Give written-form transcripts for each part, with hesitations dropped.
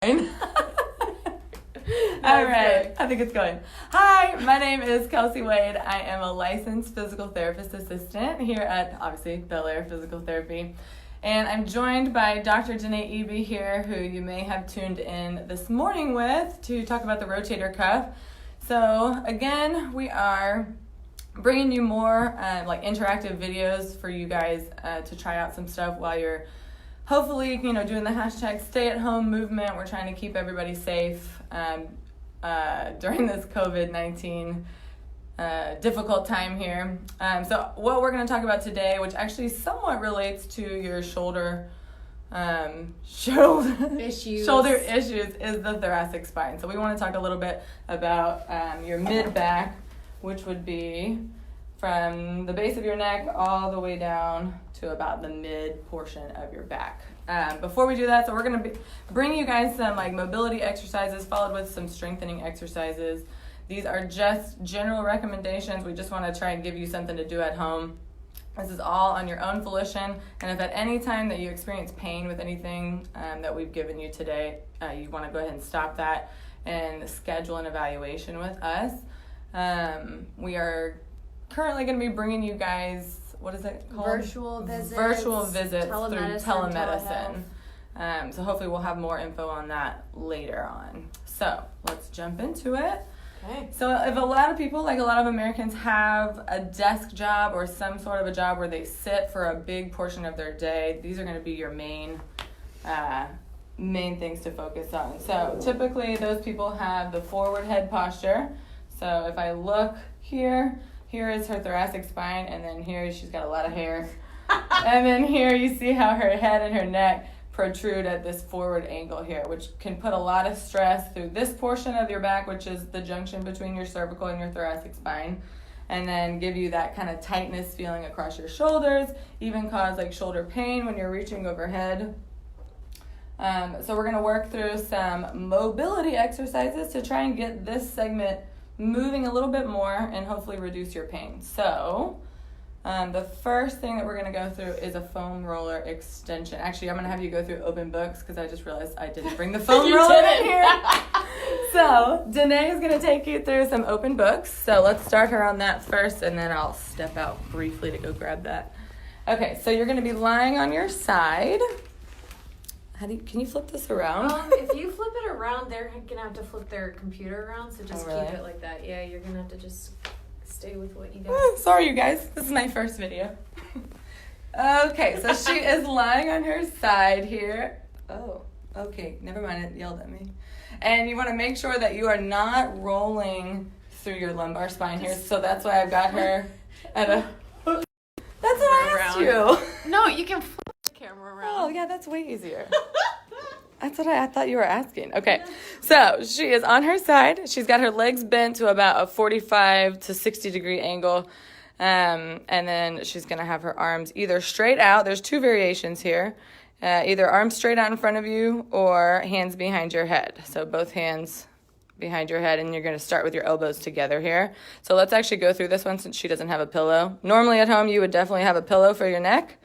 going. All right, I think it's going. Hi, my name is Kelsey Wade. I am a licensed physical therapist assistant here at, obviously, Bel Air Physical Therapy. And I'm joined by Dr. Danae Eby here, who you may have tuned in this morning with to talk about the rotator cuff. So, again, we are bringing you more like interactive videos for you guys to try out some stuff while you're hopefully, doing the hashtag stay-at-home movement. We're trying to keep everybody safe during this COVID-19 difficult time here. So what we're going to talk about today, which actually somewhat relates to your shoulder issues, is the thoracic spine. So we want to talk a little bit about your mid-back, which would be from the base of your neck all the way down to about the mid portion of your back. Before we do that, so we're going to bring you guys some like mobility exercises followed with some strengthening exercises. These are just general recommendations. We just want to try and give you something to do at home. This is all on your own volition, and if at any time that you experience pain with anything that we've given you today, you want to go ahead and stop that and schedule an evaluation with us. We are currently going to be bringing you guys, what is it called? Virtual visits through telemedicine. So hopefully we'll have more info on that later on. So let's jump into it. Okay. So if a lot of people, like a lot of Americans, have a desk job or some sort of a job where they sit for a big portion of their day, these are going to be your main things to focus on. So typically those people have the forward head posture. So if I look here is her thoracic spine, and then here she's got a lot of hair. And then here you see how her head and her neck protrude at this forward angle here, which can put a lot of stress through this portion of your back, which is the junction between your cervical and your thoracic spine, and then give you that kind of tightness feeling across your shoulders, even cause like shoulder pain when you're reaching overhead. So we're going to work through some mobility exercises to try and get this segment moving a little bit more and hopefully reduce your pain. So the first thing that we're going to go through is a foam roller extension. Actually, I'm going to have you go through open books because I just realized I didn't bring the foam roller in here. So Danae is going to take you through some open books. So let's start her on that first, and then I'll step out briefly to go grab that. Okay, so you're going to be lying on your side. Can you flip this around? If you flip it around, they're going to have to flip their computer around, so just keep it like that. Yeah, you're going to have to just stay with what you got. Sorry, you guys. This is my first video. Okay, so she is lying on her side here. Oh, okay. Never mind. It yelled at me. And you want to make sure that you are not rolling through your lumbar spine here, so that's why I've got her at a... That's what I asked you. No, you can flip the camera around. Oh, yeah, that's way easier. That's what I thought you were asking. Okay, so she is on her side. She's got her legs bent to about a 45 to 60 degree angle. And then she's going to have her arms either straight out. There's two variations here. Either arms straight out in front of you or hands behind your head. So both hands behind your head, and you're going to start with your elbows together here. So let's actually go through this one since she doesn't have a pillow. Normally at home you would definitely have a pillow for your neck.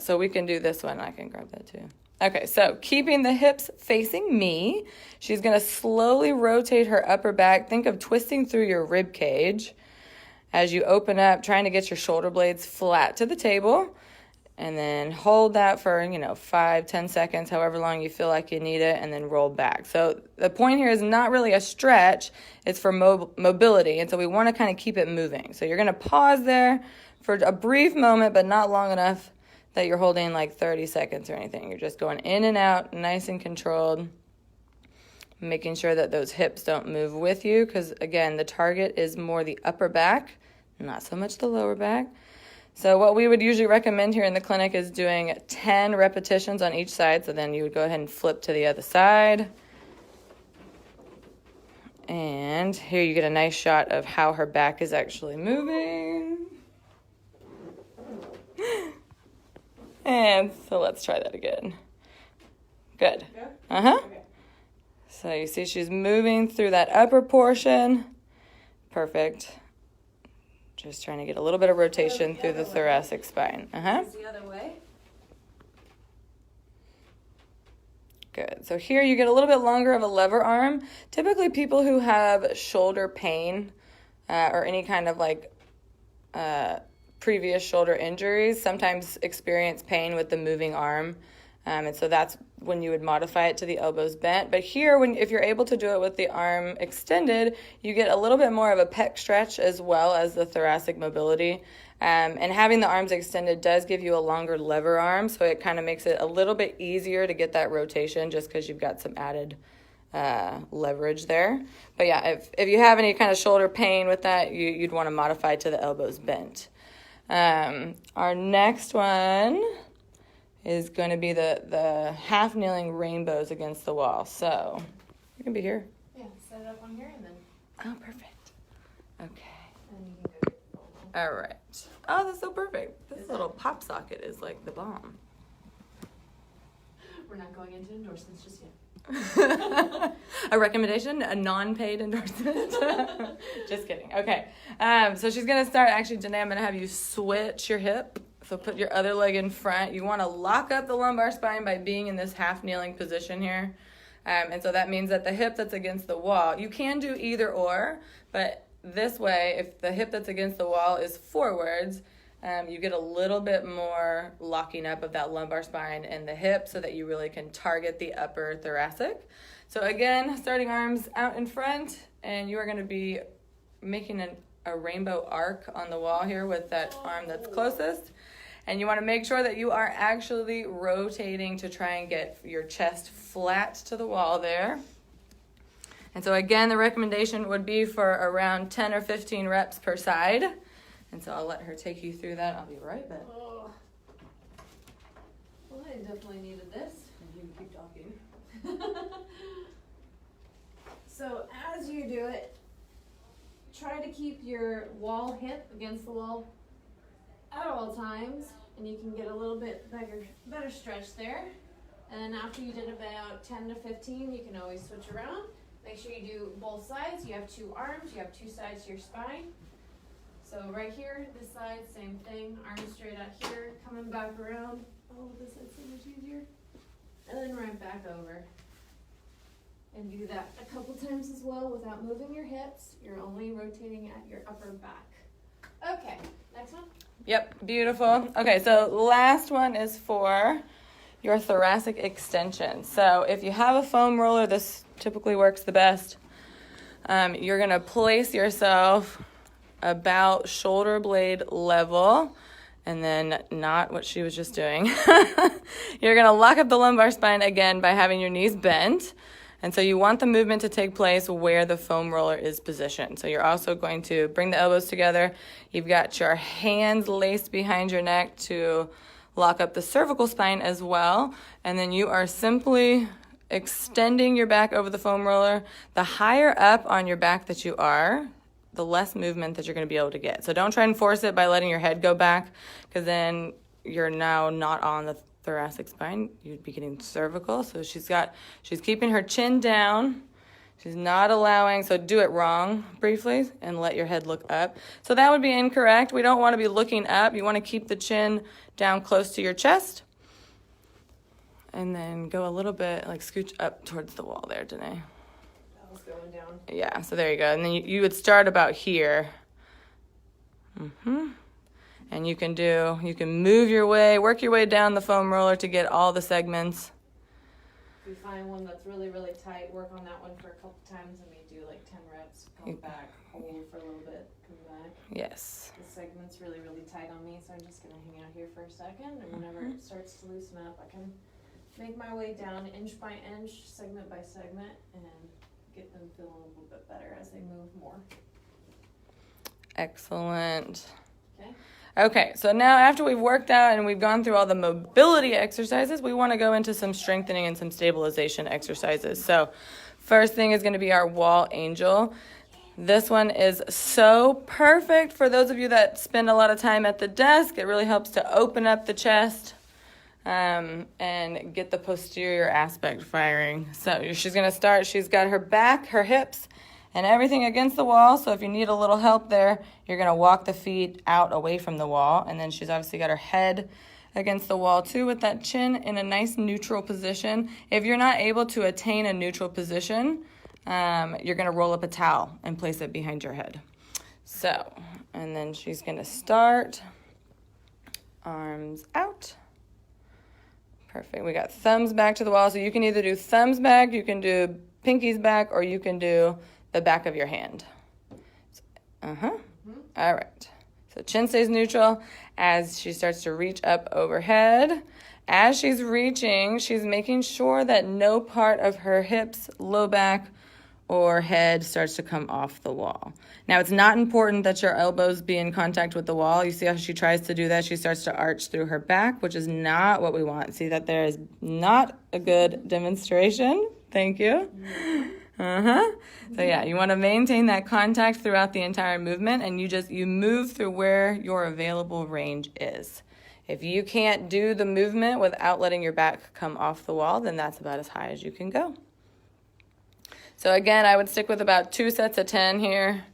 So we can do this one. I can grab that too. Okay, so keeping the hips facing me, she's going to slowly rotate her upper back. Think of twisting through your rib cage as you open up, trying to get your shoulder blades flat to the table. And then hold that for, 5-10 seconds, however long you feel like you need it, and then roll back. So the point here is not really a stretch. It's for mobility, and so we want to kind of keep it moving. So you're going to pause there for a brief moment, but not long enough that you're holding like 30 seconds or anything. You're just going in and out, nice and controlled, making sure that those hips don't move with you because, again, the target is more the upper back, not so much the lower back. So what we would usually recommend here in the clinic is doing 10 repetitions on each side. So then you would go ahead and flip to the other side. And here you get a nice shot of how her back is actually moving. And so let's try that again. Good. Uh-huh. Okay. So you see she's moving through that upper portion. Perfect. Just trying to get a little bit of rotation through the thoracic spine. The other way. Good. So here you get a little bit longer of a lever arm. Typically people who have shoulder pain or any kind of like previous shoulder injuries sometimes experience pain with the moving arm. And so that's when you would modify it to the elbows bent. But here, if you're able to do it with the arm extended, you get a little bit more of a pec stretch as well as the thoracic mobility. And having the arms extended does give you a longer lever arm, so it kind of makes it a little bit easier to get that rotation just because you've got some added leverage there. But yeah, if you have any kind of shoulder pain with that, you'd want to modify to the elbows bent. Our next one is going to be the half kneeling rainbows against the wall. So you can be here. Yeah, set it up on here and then. Oh, perfect. Okay. And you can go get the phone. All right. Oh, that's so perfect. This little pop socket is like the bomb. We're not going into endorsements just yet. A recommendation, a non-paid endorsement. Just kidding. Okay. So she's going to start, actually, Danae, I'm going to have you switch your hip. So put your other leg in front. You want to lock up the lumbar spine by being in this half kneeling position here. And so that means that the hip that's against the wall, you can do either or, but this way, if the hip that's against the wall is forwards, you get a little bit more locking up of that lumbar spine and the hip so that you really can target the upper thoracic. So again, starting arms out in front, and you are going to be making a rainbow arc on the wall here with that arm that's closest. And you want to make sure that you are actually rotating to try and get your chest flat to the wall there. And so again, the recommendation would be for around 10 or 15 reps per side. And so I'll let her take you through that. I'll be right back. Oh. Well, I definitely needed this. And you keep talking. So as you do it, try to keep your wall hip against the wall at all times, and you can get a little bit better stretch there. And then after you did about 10 to 15, you can always switch around. Make sure you do both sides. You have two arms, you have two sides to your spine. So right here, this side, same thing. Arms straight out here, coming back around. Oh, this side's so much easier. And then right back over. And do that a couple times as well without moving your hips. You're only rotating at your upper back. Okay, next one. Yep, beautiful. Okay, so last one is for your thoracic extension. So if you have a foam roller, this typically works the best. You're going to place yourself about shoulder blade level, and then not what she was just doing. You're going to lock up the lumbar spine again by having your knees bent. And so you want the movement to take place where the foam roller is positioned. So you're also going to bring the elbows together. You've got your hands laced behind your neck to lock up the cervical spine as well. And then you are simply extending your back over the foam roller. The higher up on your back that you are, the less movement that you're going to be able to get. So don't try and force it by letting your head go back, because then you're now not on the thoracic spine. You'd be getting cervical. So she's keeping her chin down. She's not allowing, so do it wrong briefly and let your head look up. So that would be incorrect. We don't want to be looking up. You want to keep the chin down close to your chest. And then go a little bit, like scooch up towards the wall there, Danae. That was going down. Yeah, so there you go. And then you would start about here. And you can move your way, work your way down the foam roller to get all the segments. If you find one that's really, really tight, work on that one for a couple times and maybe do like 10 reps. Come back, hold for a little bit, come back. Yes. The segment's really, really tight on me, so I'm just going to hang out here for a second. And whenever it starts to loosen up, I can make my way down inch by inch, segment by segment, and get them feeling a little bit better as they move more. Excellent. Okay. Okay, so now after we've worked out and we've gone through all the mobility exercises, we want to go into some strengthening and some stabilization exercises. So first thing is going to be our wall angel. This one is so perfect for those of you that spend a lot of time at the desk. It really helps to open up the chest and get the posterior aspect firing. So she's going to start, she's got her back, her hips, and everything against the wall. So if you need a little help there, you're going to walk the feet out away from the wall. And then she's obviously got her head against the wall too with that chin in a nice neutral position. If you're not able to attain a neutral position, you're going to roll up a towel and place it behind your head. So, and then she's going to start. Arms out. Perfect. We got thumbs back to the wall. So you can either do thumbs back, you can do pinkies back, or you can do the back of your hand. All right. So chin stays neutral as she starts to reach up overhead. As she's reaching, she's making sure that no part of her hips, low back, or head starts to come off the wall. Now, it's not important that your elbows be in contact with the wall. You see how she tries to do that? She starts to arch through her back, which is not what we want. See that there is not a good demonstration. Thank you. So yeah, you want to maintain that contact throughout the entire movement, and you move through where your available range is. If you can't do the movement without letting your back come off the wall, then that's about as high as you can go. So again, I would stick with about 2 sets of 10 here,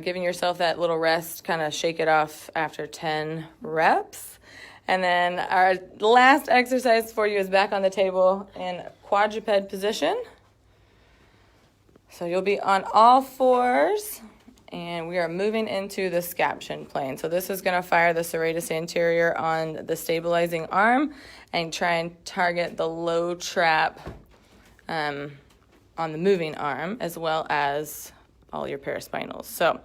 giving yourself that little rest, kind of shake it off after 10 reps. And then our last exercise for you is back on the table in quadruped position. So you'll be on all fours, and we are moving into the scaption plane. So this is going to fire the serratus anterior on the stabilizing arm and try and target the low trap on the moving arm, as well as all your paraspinals. So,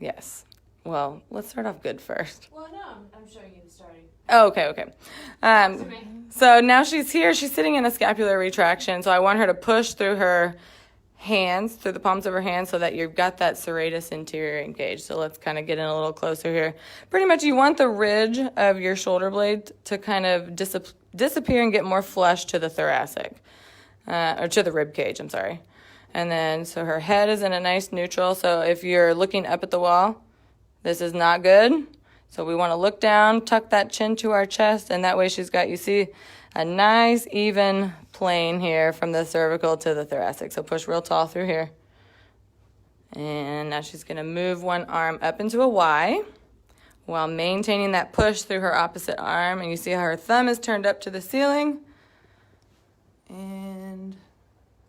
yes. Well, let's start off good first. Well, no, I'm showing you the starting. Oh, okay. So now she's here. She's sitting in a scapular retraction. So I want her to push through her hands, through the palms of her hands, so that you've got that serratus anterior engaged. So let's kind of get in a little closer here. Pretty much you want the ridge of your shoulder blade to kind of disappear and get more flush to the thoracic. Or to the rib cage, I'm sorry. And then, so her head is in a nice neutral. So if you're looking up at the wall, this is not good. So we want to look down, tuck that chin to our chest, and that way she's got, you see, a nice even plane here from the cervical to the thoracic. So push real tall through here. And now she's going to move one arm up into a Y while maintaining that push through her opposite arm. And you see how her thumb is turned up to the ceiling. And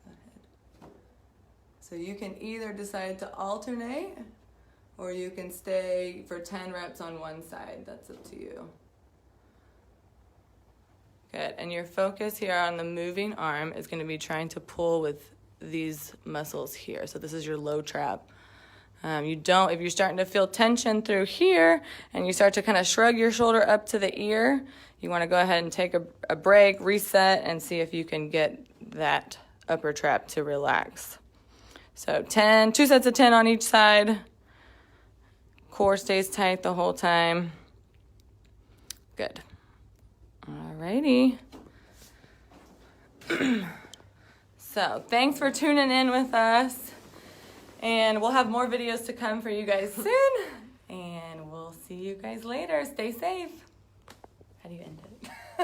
go ahead. So you can either decide to alternate, or you can stay for 10 reps on one side. That's up to you. Good. And your focus here on the moving arm is going to be trying to pull with these muscles here. So this is your low trap. If you're starting to feel tension through here and you start to kind of shrug your shoulder up to the ear, you want to go ahead and take a break, reset, and see if you can get that upper trap to relax. So 2 sets of 10 on each side. Core stays tight the whole time. Good. Alrighty. So thanks for tuning in with us. And we'll have more videos to come for you guys soon. And we'll see you guys later. Stay safe. How do you end it?